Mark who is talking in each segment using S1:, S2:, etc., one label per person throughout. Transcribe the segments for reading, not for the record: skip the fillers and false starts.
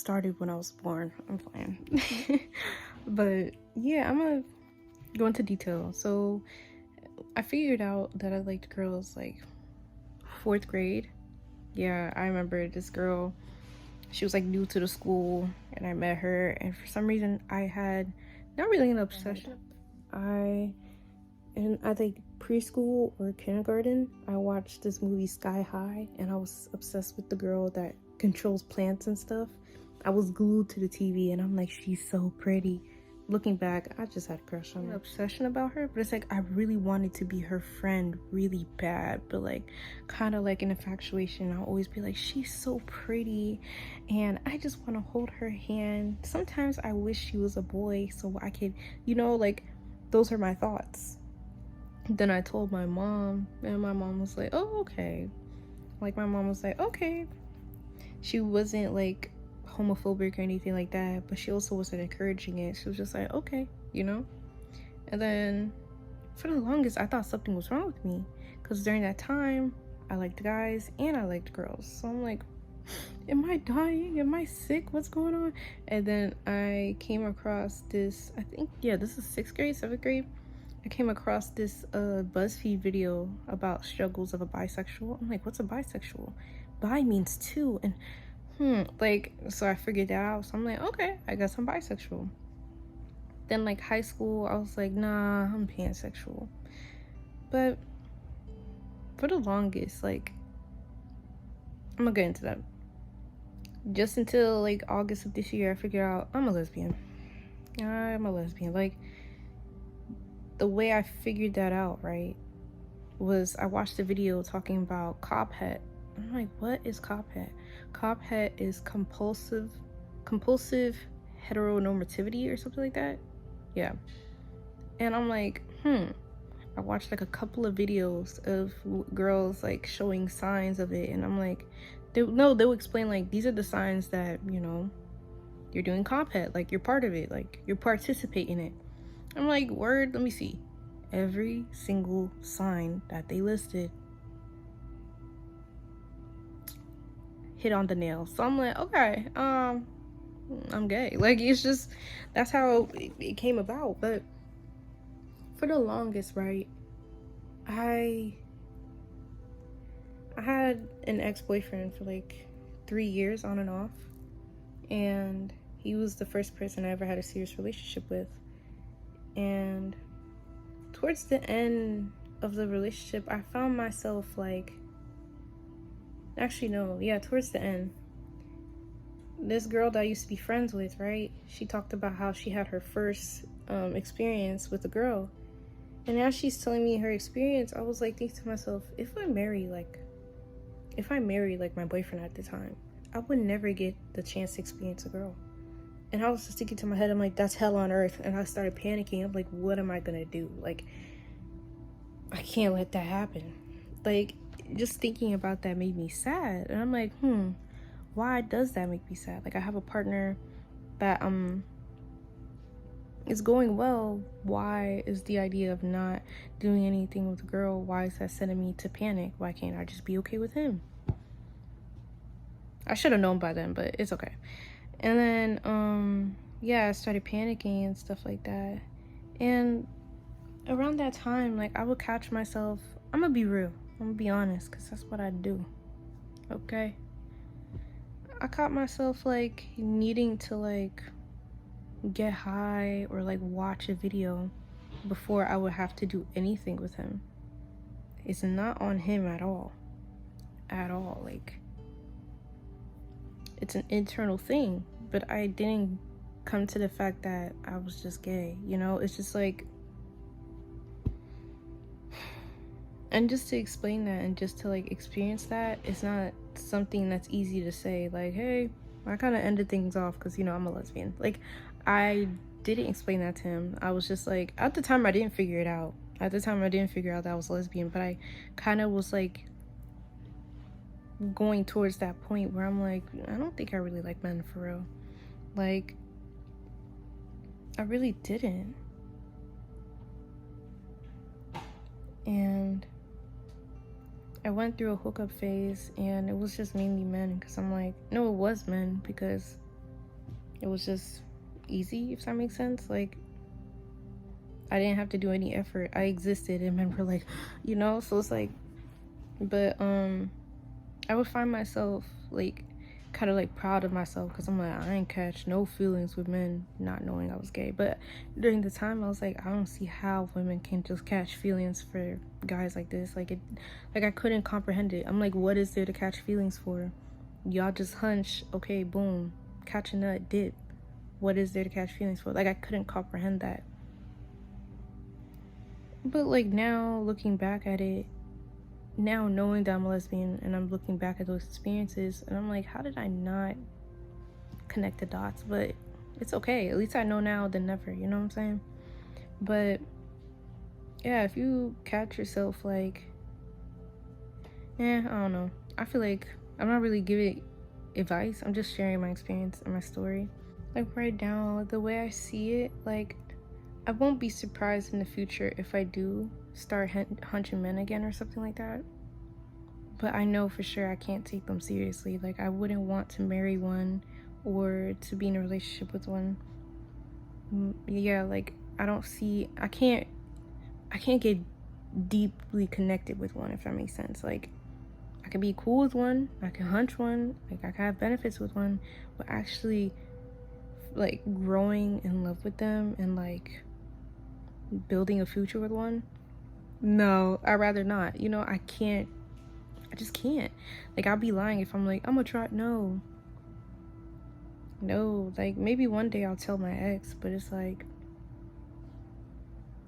S1: started when I was born. I'm playing. But yeah, I'm gonna go into detail. So I figured out that I liked girls like 4th grade. Yeah, I remember this girl. She was like new to the school, and I met her, and for some reason I had not really an obsession. I think preschool or kindergarten, I watched this movie Sky High, and I was obsessed with the girl that controls plants and stuff. I was glued to the TV, and I'm like, she's so pretty. Looking back, I just had a crush on her. An obsession about her, but it's like I really wanted to be her friend really bad, but like kind of like an infatuation. I'll always be like, she's so pretty, and I just want to hold her hand. Sometimes I wish she was a boy so I could, like, those are my thoughts. Then I told my mom, and my mom was like, oh, okay. Like, my mom was like, okay. She wasn't like homophobic or anything like that, but she also wasn't encouraging it. She was just like, okay, And then for the longest, I thought something was wrong with me, because during that time I liked guys and I liked girls. So I'm like, am I dying? Am I sick? What's going on? And then I came across this, I think, yeah, this is 6th grade, 7th grade. I came across this BuzzFeed video about struggles of a bisexual. I'm like, what's a bisexual? Bi means two, and so I figured that out. So I'm like, okay, I guess I'm bisexual. Then like high school, I was like, nah, I'm pansexual. But for the longest, like, I'm gonna get into that. Just until like August of this year, I figured out I'm a lesbian. I'm a lesbian. Like, the way I figured that out, right, was I watched a video talking about cophet. I'm like, what is cophet? Cophet is compulsive heteronormativity or something like that. Yeah. And I'm like, I watched like a couple of videos of girls like showing signs of it, and I'm like, they'll explain like, these are the signs that, you're doing cophet, like you're part of it, like you're participating in it. I'm like, word, let me see. Every single sign that they listed hit on the nail. So I'm like, okay, I'm gay. Like, it's just, that's how it came about. But for the longest, right, I had an ex-boyfriend for like 3 years on and off, and he was the first person I ever had a serious relationship with. And towards the end of the relationship, I found myself like, actually no, yeah, towards the end, this girl that I used to be friends with, right, she talked about how she had her first experience with a girl, and as she's telling me her experience, I was like thinking to myself, if I marry like my boyfriend at the time, I would never get the chance to experience a girl. And I was just thinking to my head, I'm like, that's hell on earth. And I started panicking. I'm like, what am I gonna do? Like, I can't let that happen. Like, just thinking about that made me sad. And I'm like, why does that make me sad? Like, I have a partner that is going well. Why is the idea of not doing anything with a girl, why is that sending me to panic? Why can't I just be okay with him? I should have known by then, but it's okay. And then yeah, I started panicking and stuff like that. And around that time, like, I would catch myself, I'm gonna be real, I'm gonna be honest, because that's what I do, okay? I caught myself like needing to like get high or like watch a video before I would have to do anything with him. It's not on him at all. Like, it's an internal thing, but I didn't come to the fact that I was just gay, It's just like, and just to explain that and just to like experience that, it's not something that's easy to say, like, hey, I kind of ended things off because I'm a lesbian. Like, I didn't explain that to him. I was just like, at the time I didn't figure it out. At the time I didn't figure out that I was lesbian, but I kind of was like going towards that point where I'm like, I don't think I really like men for real. Like, I really didn't. And I went through a hookup phase, and it was just mainly men, because I'm like, no, it was men, because It was just easy, if that makes sense. Like, I didn't have to do any effort. I existed and men were like, you know? So it's like, but I would find myself like kind of like proud of myself because I'm like, I ain't catch no feelings with men not knowing I was gay. But during the time I was like, I don't see how women can just catch feelings for guys like this. Like, I couldn't comprehend it. I'm like, what is there to catch feelings for? Y'all just hunch, okay, boom, catch a nut, dip. What is there to catch feelings for? Like, I couldn't comprehend that. But like, now looking back at it, now knowing that I'm a lesbian and I'm looking back at those experiences and I'm like, how did I not connect the dots? But it's okay. At least I know now than never, you know what I'm saying? But yeah, if you catch yourself like, I don't know. I feel like I'm not really giving advice. I'm just sharing my experience and my story. Like, right now, the way I see it, like, I won't be surprised in the future if I do start hunching men again or something like that. But I know for sure I can't take them seriously. Like, I wouldn't want to marry one or to be in a relationship with one. Yeah, like, I can't get deeply connected with one, if that makes sense. Like, I can be cool with one, I can hunch one, like, I can have benefits with one, but actually, like, growing in love with them and, like, building a future with one, no, I'd rather not. You know, I just can't. Like, I'll be lying if I'm like, I'm gonna try. No, like, maybe one day I'll tell my ex, but it's like,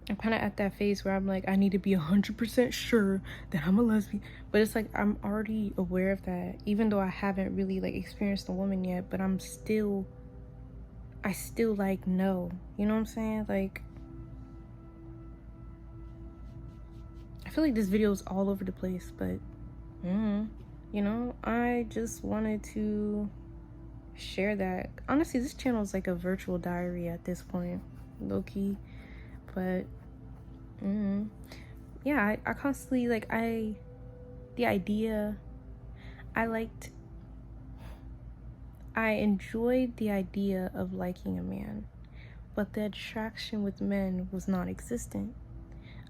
S1: I'm kind of at that phase where I'm like, I need to be 100% sure that I'm a lesbian. But it's like, I'm already aware of that, even though I haven't really, like, experienced a woman yet, but I still like, no, you know what I'm saying? Like, I feel like this video is all over the place, but you know, I just wanted to share that. Honestly, this channel is like a virtual diary at this point, low-key. But yeah, I constantly, like, the idea, I enjoyed the idea of liking a man, but the attraction with men was non-existent.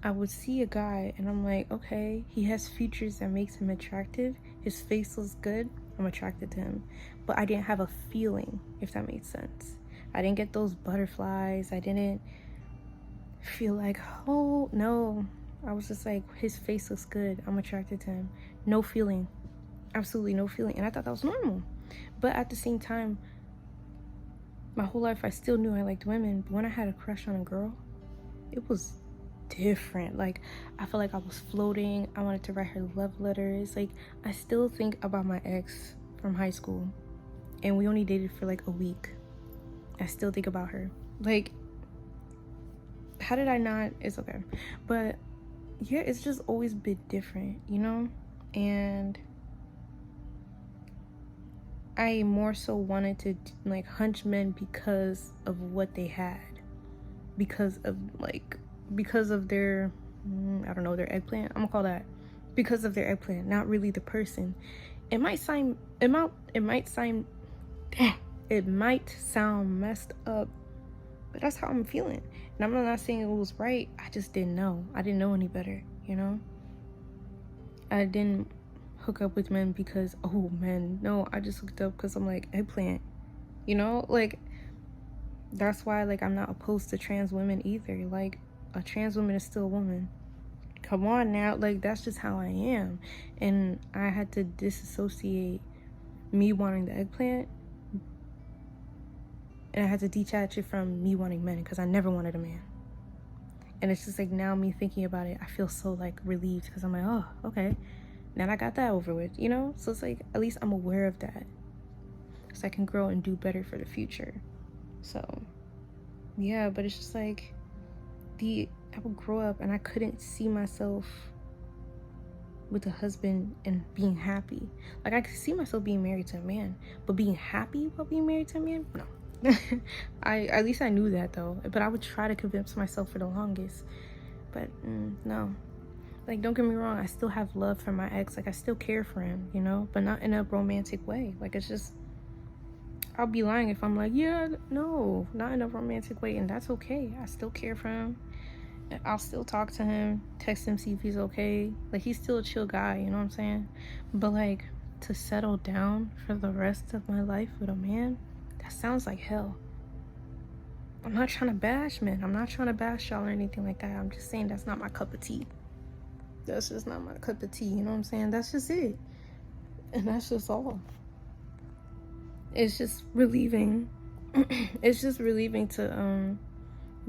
S1: I would see a guy and I'm like, okay, he has features that makes him attractive. His face looks good. I'm attracted to him. But I didn't have a feeling, if that made sense. I didn't get those butterflies. I didn't feel like, oh, no. I was just like, his face looks good. I'm attracted to him. No feeling. Absolutely no feeling. And I thought that was normal. But at the same time, my whole life I still knew I liked women. But when I had a crush on a girl, it was different. Like, I felt like I was floating. I wanted to write her love letters. Like, I still think about my ex from high school, and we only dated for like a week. I still think about her. Like, how did I not? It's okay. But yeah, it's just always been different, you know? And I more so wanted to, like, hunch men because of what they had, because of their, I don't know, their eggplant. I'm gonna call that, because of their eggplant, not really the person. It might sound messed up, but that's how I'm feeling. And I'm not saying it was right. I just didn't know. I didn't know any better, you know? I didn't hook up with men because, oh man, no, I just hooked up because I'm like, eggplant, you know? Like, that's why, like, I'm not opposed to trans women either. Like, a trans woman is still a woman. Come on now. Like, that's just how I am. And I had to disassociate me wanting the eggplant, and I had to detach it from me wanting men, because I never wanted a man. And it's just like, now me thinking about it, I feel so, like, relieved, because I'm like, oh, okay, now I got that over with, you know? So it's like, at least I'm aware of that, so I can grow and do better for the future. So yeah, but it's just like, I would grow up and I couldn't see myself with a husband and being happy. Like, I could see myself being married to a man, but being happy while being married to a man, no. At least I knew that though, but I would try to convince myself for the longest, but no. Like, don't get me wrong, I still have love for my ex. Like, I still care for him, you know, but not in a romantic way. Like, it's just, I'll be lying if I'm like, yeah, no, not in a romantic way, and that's okay. I still care for him. I'll still talk to him, text him, see if he's okay. Like, he's still a chill guy, you know what I'm saying? But like, to settle down for the rest of my life with a man, that sounds like hell. I'm not trying to bash men. I'm not trying to bash y'all or anything like that. I'm just saying that's not my cup of tea. That's just not my cup of tea, you know what I'm saying? That's just it. And that's just all. It's just relieving. It's just relieving to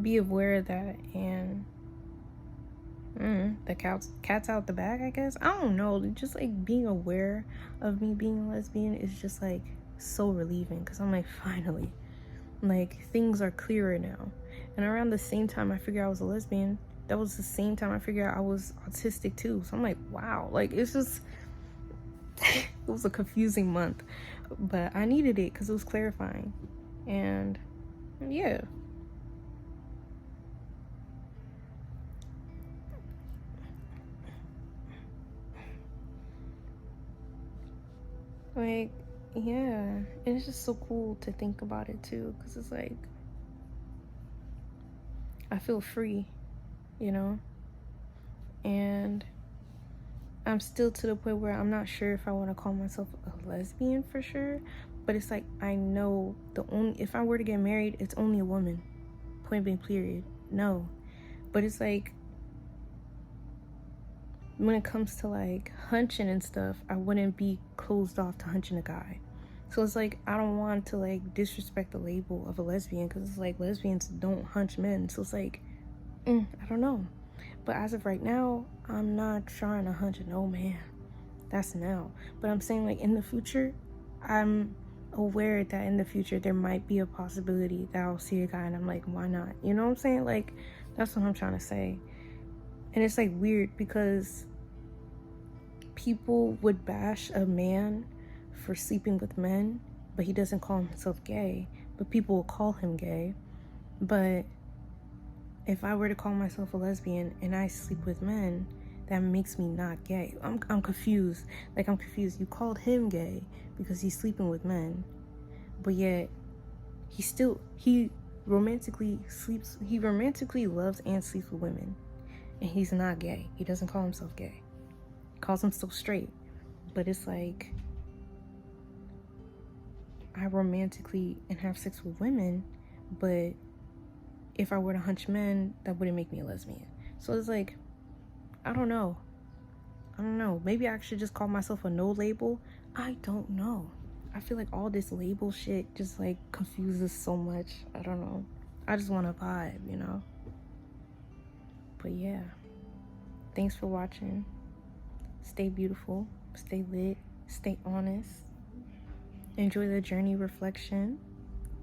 S1: be aware of that, and the cat's out the bag, I guess. I don't know. Just like being aware of me being a lesbian is just like so relieving, because I'm like, finally, like, things are clearer now. And around the same time I figured I was a lesbian, that was the same time I figured out I was autistic too. So I'm like, wow, like, it's just it was a confusing month, but I needed it because it was clarifying. And yeah, like, yeah, and it's just so cool to think about it too, because it's like, I feel free, you know? And I'm still to the point where I'm not sure if I want to call myself a lesbian for sure, but it's like, I know if I were to get married, it's only a woman, point blank period. No. But it's like, when it comes to like hunching and stuff, I wouldn't be closed off to hunching a guy. So it's like, I don't want to like disrespect the label of a lesbian, because it's like, lesbians don't hunch men. So it's like, I don't know. But as of right now, I'm not trying to hunch no man. That's now. But I'm saying, like, in the future, I'm aware that in the future there might be a possibility that I'll see a guy and I'm like, why not? You know what I'm saying? Like, that's what I'm trying to say. And it's like weird, because people would bash a man for sleeping with men, but he doesn't call himself gay, but people will call him gay. But if I were to call myself a lesbian and I sleep with men, that makes me not gay. I'm confused. Like, I'm confused. You called him gay because he's sleeping with men, but yet he romantically loves and sleeps with women, and he's not gay. He doesn't call himself gay. He calls himself straight. But it's like, I romantically and have sex with women, but if I were to hunch men, that wouldn't make me a lesbian. So it's like, I don't know. Maybe I should just call myself a no label. I don't know. I feel like all this label shit just like confuses so much. I don't know. I just want to vibe, you know? But yeah. Thanks for watching. Stay beautiful. Stay lit. Stay honest. Enjoy the journey reflection.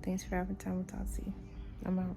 S1: Thanks for having time with Tatsi. I'm out.